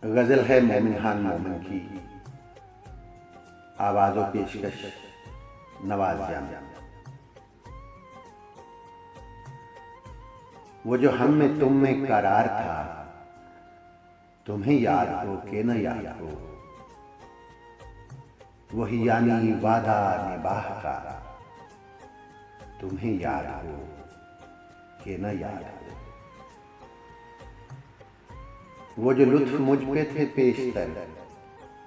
गजल है मोमिन खान मोमिन की, आवाज़ो पेशकश नवाज जान। वो जो हम में तुम में करार था, तुम्हें याद हो के न याद हो, वही यानी वादा निभाह का, तुम्हें याद हो के न याद हो। वो जो लुत्फ मुझ पे थे पेशतर,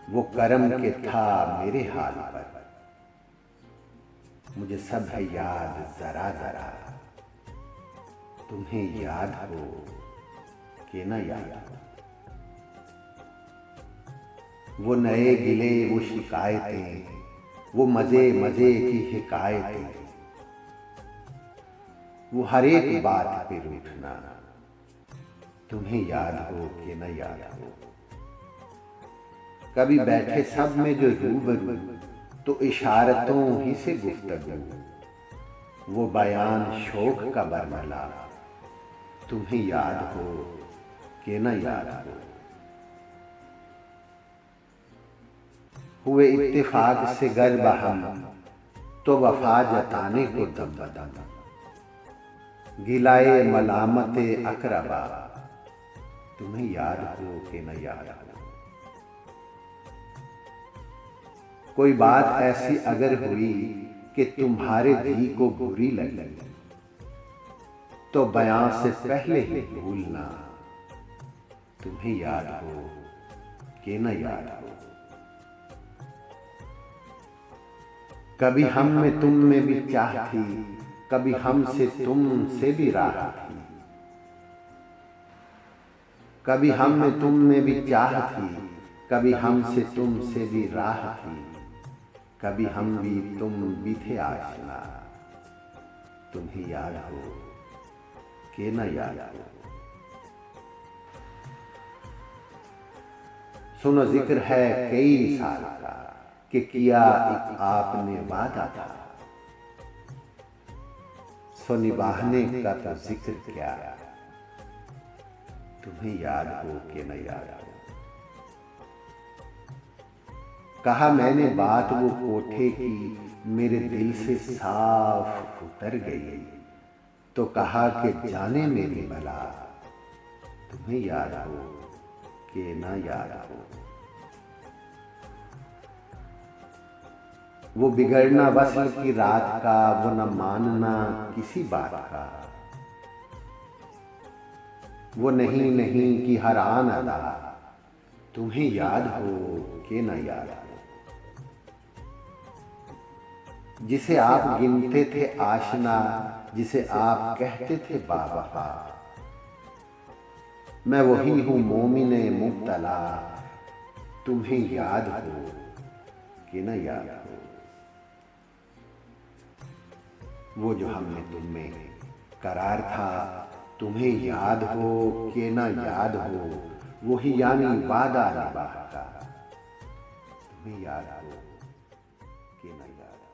वो करम के था मेरे हाल पर, मुझे सब है याद जरा जरा, तुम्हें याद हो कि न याद हो। वो नए गिले वो शिकायतें, वो मजे मजे की हिकायतें, वो हर एक बात पे रूठना, तुम्हें याद हो कि न याद हो। कभी बैठे सब में जो रूबरू, तो इशारतों ही से गुफ्तगू, वो बयान शोक का बरमला, तुम्हें याद हो कि न याद हो। हुए इत्तेफाक से गर बहम, तो वफा जताने को दम बदम, गिलाए मलामते अकरबा, तुम्हें याद हो कि न याद हो। कोई बात ऐसी अगर हुई कि तुम्हारे दिल को बुरी लगी, तो बयां से पहले ही भूलना, तुम्हें याद हो कि न याद हो। कभी हम में तुम में भी चाह थी, कभी हमसे तुमसे भी राह थी, कभी हम में तुम में भी चाह थी, कभी हमसे तुमसे भी राह थी, कभी हम भी तुम भी थे आशना, तुम्हें याद हो कि न याद हो। सुनो जिक्र है कई साल का, कि किया एक आपने वादा था, सो निभाने का तो जिक्र क्या, तुम्हें याद हो कि न याद हो। कहा मैंने बात वो कोठे की, मेरे दिल से साफ उतर गई, तो कहा कि जाने मेरी भला, तुम्हें याद हो कि न याद हो। वो बिगड़ना वस्ल की रात का, वो न मानना किसी बात का, वो नहीं नहीं की हर आन अदा, तुम्हें याद हो कि न याद हो। जिसे आप गिनते थे आशना, जिसे आप कहते थे बावफा, मैं वही हूं मोमिने मुब्तला, तुम्हें याद हो कि न याद हो। वो जो हमने तुम में करार था, तुम्हें याद हो कि न याद हो, वही यानी वादा निभाह का, तुम्हें याद हो कि न याद हो।